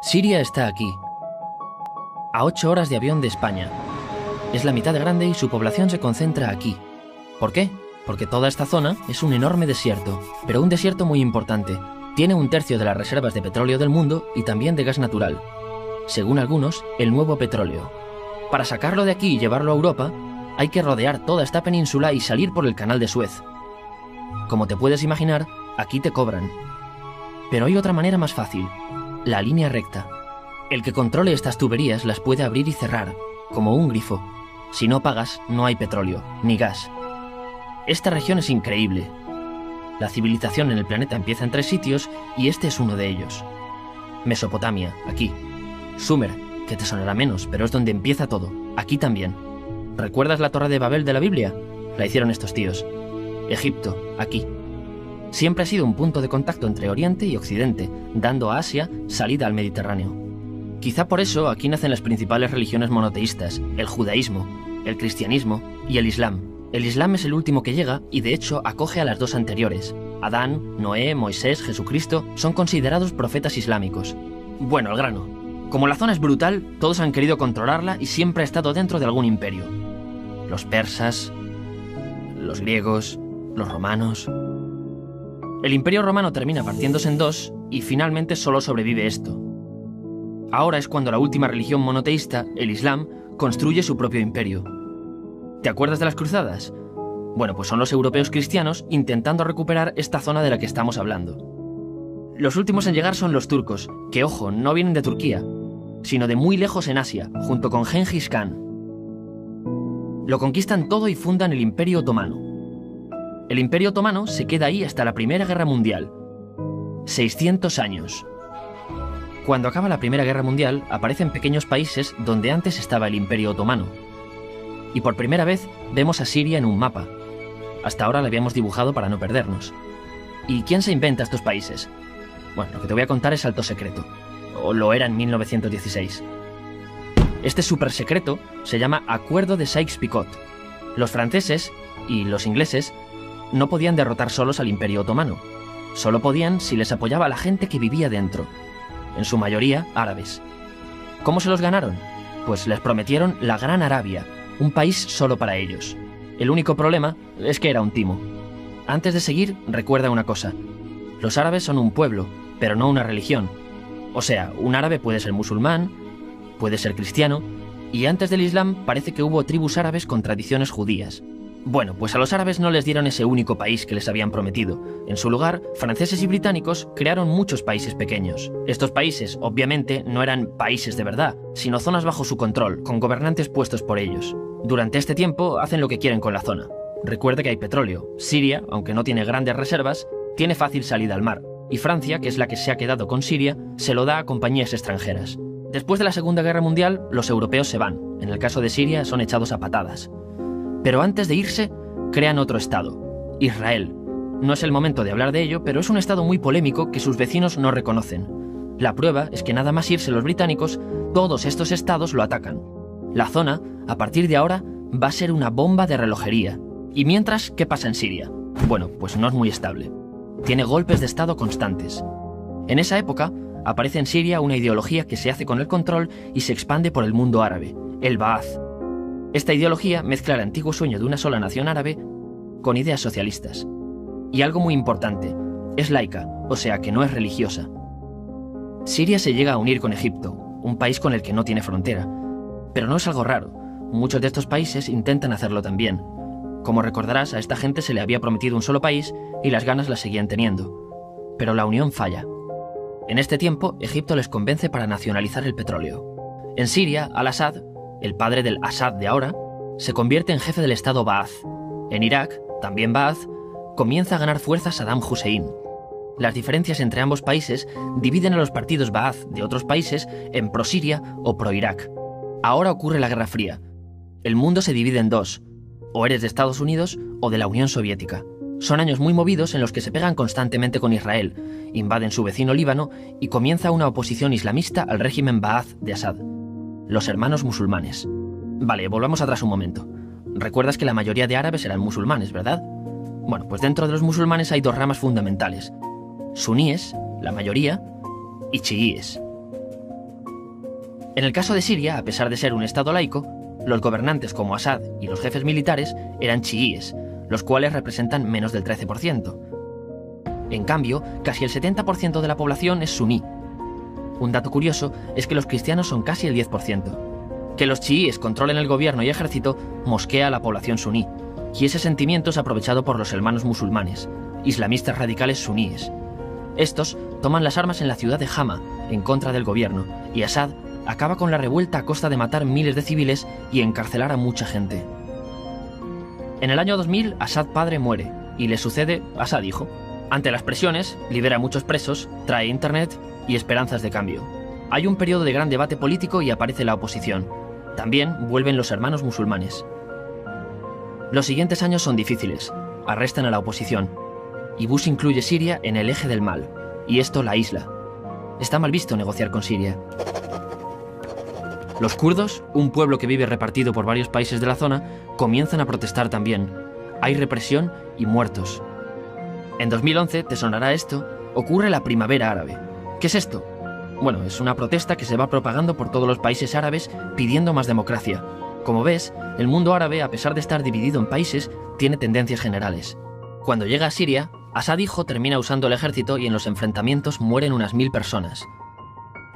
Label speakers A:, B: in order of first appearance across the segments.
A: Siria está aquí, a 8 horas de avión de España. Es la mitad de grande y su población se concentra aquí. ¿Por qué? Porque toda esta zona es un enorme desierto, pero un desierto muy importante. Tiene 1/3 de las reservas de petróleo del mundo y también de gas natural. Según algunos, el nuevo petróleo. Para sacarlo de aquí y llevarlo a Europa, hay que rodear toda esta península y salir por el canal de Suez. Como te puedes imaginar, aquí te cobran. Pero hay otra manera más fácil, la línea recta. El que controle estas tuberías las puede abrir y cerrar, como un grifo. Si no pagas, no hay petróleo, ni gas. Esta región es increíble. La civilización en el planeta empieza en 3 sitios y este es uno de ellos. Mesopotamia, aquí. Sumer, que te sonará menos, pero es donde empieza todo, aquí también. ¿Recuerdas la Torre de Babel de la Biblia? La hicieron estos tíos. Egipto, aquí. Siempre ha sido un punto de contacto entre Oriente y Occidente, dando a Asia salida al Mediterráneo. Quizá por eso aquí nacen las principales religiones monoteístas, el judaísmo, el cristianismo y el islam. El islam es el último que llega y de hecho acoge a las 2 anteriores. Adán, Noé, Moisés, Jesucristo son considerados profetas islámicos. Bueno, al grano. Como la zona es brutal, todos han querido controlarla y siempre ha estado dentro de algún imperio. Los persas, los griegos, los romanos. El imperio romano termina partiéndose en 2 y finalmente solo sobrevive esto. Ahora es cuando la última religión monoteísta, el Islam, construye su propio imperio. ¿Te acuerdas de las cruzadas? Bueno, pues son los europeos cristianos intentando recuperar esta zona de la que estamos hablando. Los últimos en llegar son los turcos, que ojo, no vienen de Turquía, sino de muy lejos en Asia, junto con Gengis Khan. Lo conquistan todo y fundan el Imperio Otomano. El Imperio Otomano se queda ahí hasta la Primera Guerra Mundial. 600 años. Cuando acaba la Primera Guerra Mundial, aparecen pequeños países donde antes estaba el Imperio Otomano. Y por primera vez vemos a Siria en un mapa. Hasta ahora la habíamos dibujado para no perdernos. ¿Y quién se inventa estos países? Bueno, lo que te voy a contar es alto secreto. O lo era en 1916. Este súper secreto se llama Acuerdo de Sykes-Picot. Los franceses y los ingleses no podían derrotar solos al Imperio Otomano. Solo podían si les apoyaba la gente que vivía dentro. En su mayoría árabes. ¿Cómo se los ganaron? Pues les prometieron la Gran Arabia, un país solo para ellos. El único problema es que era un timo. Antes de seguir, recuerda una cosa. Los árabes son un pueblo, pero no una religión. O sea, un árabe puede ser musulmán, puede ser cristiano, y antes del Islam parece que hubo tribus árabes con tradiciones judías. Bueno, pues a los árabes no les dieron ese único país que les habían prometido. En su lugar, franceses y británicos crearon muchos países pequeños. Estos países, obviamente, no eran países de verdad, sino zonas bajo su control, con gobernantes puestos por ellos. Durante este tiempo hacen lo que quieren con la zona. Recuerde que hay petróleo. Siria, aunque no tiene grandes reservas, tiene fácil salida al mar. Y Francia, que es la que se ha quedado con Siria, se lo da a compañías extranjeras. Después de la Segunda Guerra Mundial, los europeos se van. En el caso de Siria, son echados a patadas. Pero antes de irse, crean otro estado, Israel. No es el momento de hablar de ello, pero es un estado muy polémico que sus vecinos no reconocen. La prueba es que nada más irse los británicos, todos estos estados lo atacan. La zona, a partir de ahora, va a ser una bomba de relojería. Y mientras, ¿qué pasa en Siria? Bueno, pues no es muy estable. Tiene golpes de estado constantes. En esa época, aparece en Siria una ideología que se hace con el control y se expande por el mundo árabe, el Ba'ath. Esta ideología mezcla el antiguo sueño de una sola nación árabe con ideas socialistas. Y algo muy importante, es laica, o sea que no es religiosa. Siria se llega a unir con Egipto, un país con el que no tiene frontera. Pero no es algo raro, muchos de estos países intentan hacerlo también. Como recordarás, a esta gente se le había prometido un solo país y las ganas las seguían teniendo. Pero la unión falla. En este tiempo, Egipto les convence para nacionalizar el petróleo. En Siria, Al-Assad, el padre del Assad de ahora, se convierte en jefe del estado Ba'ath. En Irak, también Ba'ath, comienza a ganar fuerza Saddam Hussein. Las diferencias entre ambos países dividen a los partidos Ba'ath de otros países en pro-Siria o pro-Irak. Ahora ocurre la Guerra Fría. El mundo se divide en 2, o eres de Estados Unidos o de la Unión Soviética. Son años muy movidos en los que se pegan constantemente con Israel, invaden su vecino Líbano y comienza una oposición islamista al régimen Ba'ath de Assad. Los hermanos musulmanes. Vale, volvamos atrás un momento. Recuerdas que la mayoría de árabes eran musulmanes, ¿verdad? Bueno, pues dentro de los musulmanes hay 2 ramas fundamentales. Suníes, la mayoría, y chiíes. En el caso de Siria, a pesar de ser un estado laico, los gobernantes como Assad y los jefes militares eran chiíes, los cuales representan menos del 13%. En cambio, casi el 70% de la población es suní. Un dato curioso es que los cristianos son casi el 10%. Que los chiíes controlen el gobierno y ejército mosquea a la población suní, y ese sentimiento es aprovechado por los hermanos musulmanes, islamistas radicales suníes. Estos toman las armas en la ciudad de Hama, en contra del gobierno, y Assad acaba con la revuelta a costa de matar miles de civiles y encarcelar a mucha gente. En el año 2000, Assad padre muere, y le sucede Assad hijo. Ante las presiones, libera a muchos presos, trae internet y esperanzas de cambio. Hay un periodo de gran debate político y aparece la oposición. También vuelven los hermanos musulmanes. Los siguientes años son difíciles. Arrestan a la oposición. Y Bush incluye Siria en el eje del mal, y esto la aísla. Está mal visto negociar con Siria. Los kurdos, un pueblo que vive repartido por varios países de la zona, comienzan a protestar también. Hay represión y muertos. En 2011, te sonará esto, ocurre la Primavera Árabe. ¿Qué es esto? Bueno, es una protesta que se va propagando por todos los países árabes pidiendo más democracia. Como ves, el mundo árabe, a pesar de estar dividido en países, tiene tendencias generales. Cuando llega a Siria, Assad hijo termina usando el ejército y en los enfrentamientos mueren unas 1000 personas.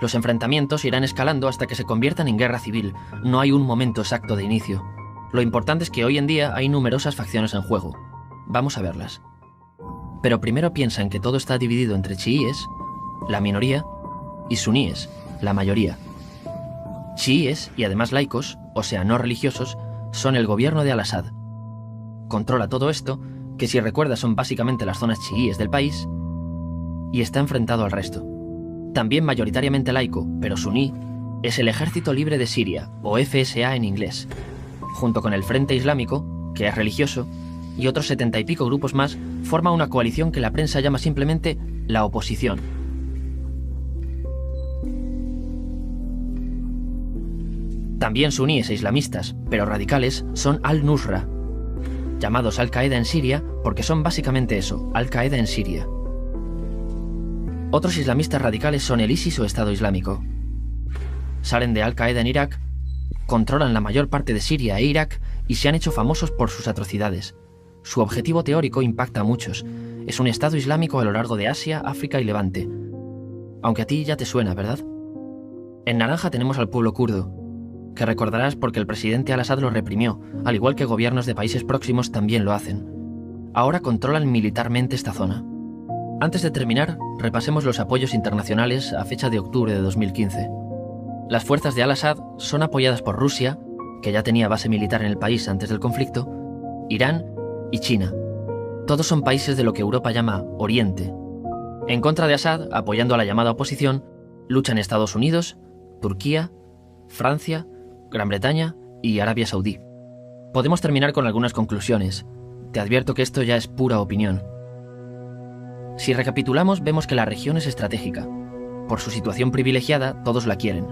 A: Los enfrentamientos irán escalando hasta que se conviertan en guerra civil. No hay un momento exacto de inicio. Lo importante es que hoy en día hay numerosas facciones en juego. Vamos a verlas. Pero primero piensa en que todo está dividido entre chiíes, la minoría, y suníes, la mayoría. Chiíes, y además laicos, o sea, no religiosos, son el gobierno de Al-Assad. Controla todo esto, que si recuerdas son básicamente las zonas chiíes del país, y está enfrentado al resto. También mayoritariamente laico, pero suní, es el Ejército Libre de Siria, o FSA en inglés, junto con el Frente Islámico, que es religioso, y otros 70 y pico grupos más, forma una coalición que la prensa llama simplemente la oposición. También suníes e islamistas, pero radicales, son Al-Nusra, llamados Al-Qaeda en Siria porque son básicamente eso, Al-Qaeda en Siria. Otros islamistas radicales son el ISIS o Estado Islámico. Salen de Al-Qaeda en Irak, controlan la mayor parte de Siria e Irak y se han hecho famosos por sus atrocidades. Su objetivo teórico impacta a muchos. Es un Estado Islámico a lo largo de Asia, África y Levante. Aunque a ti ya te suena, ¿verdad? En naranja tenemos al pueblo kurdo, que recordarás porque el presidente Al-Assad lo reprimió, al igual que gobiernos de países próximos también lo hacen. Ahora controlan militarmente esta zona. Antes de terminar, repasemos los apoyos internacionales a fecha de octubre de 2015. Las fuerzas de Al-Assad son apoyadas por Rusia, que ya tenía base militar en el país antes del conflicto, Irán y China. Todos son países de lo que Europa llama Oriente. En contra de Assad, apoyando a la llamada oposición, luchan Estados Unidos, Turquía, Francia, Gran Bretaña y Arabia Saudí. Podemos terminar con algunas conclusiones. Te advierto que esto ya es pura opinión. Si recapitulamos, vemos que la región es estratégica. Por su situación privilegiada, todos la quieren.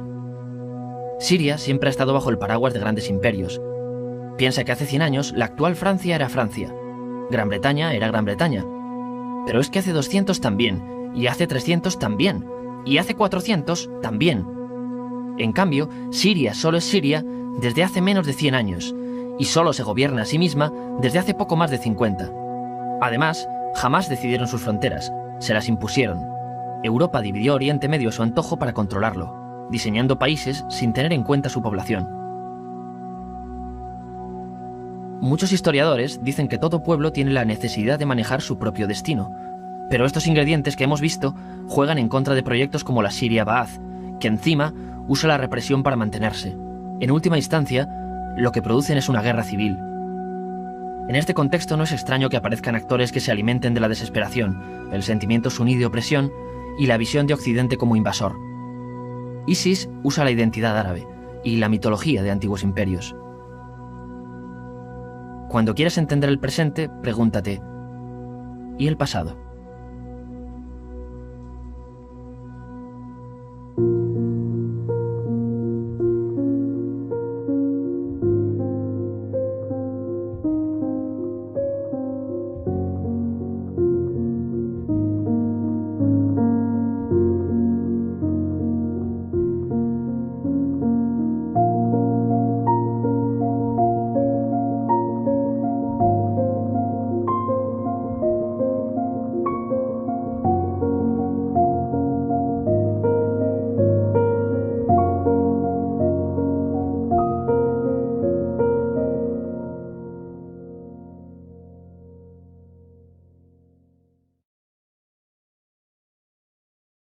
A: Siria siempre ha estado bajo el paraguas de grandes imperios. Piensa que hace 100 años la actual Francia era Francia. Gran Bretaña era Gran Bretaña. Pero es que hace 200 también, y hace 300 también, y hace 400 también. En cambio, Siria solo es Siria desde hace menos de 100 años, y solo se gobierna a sí misma desde hace poco más de 50. Además, jamás decidieron sus fronteras, se las impusieron. Europa dividió Oriente Medio a su antojo para controlarlo, diseñando países sin tener en cuenta su población. Muchos historiadores dicen que todo pueblo tiene la necesidad de manejar su propio destino, pero estos ingredientes que hemos visto juegan en contra de proyectos como la Siria Ba'ath, que encima usa la represión para mantenerse. En última instancia, lo que producen es una guerra civil. En este contexto no es extraño que aparezcan actores que se alimenten de la desesperación, el sentimiento suní de opresión y la visión de Occidente como invasor. ISIS usa la identidad árabe y la mitología de antiguos imperios. Cuando quieras entender el presente, pregúntate, ¿y el pasado?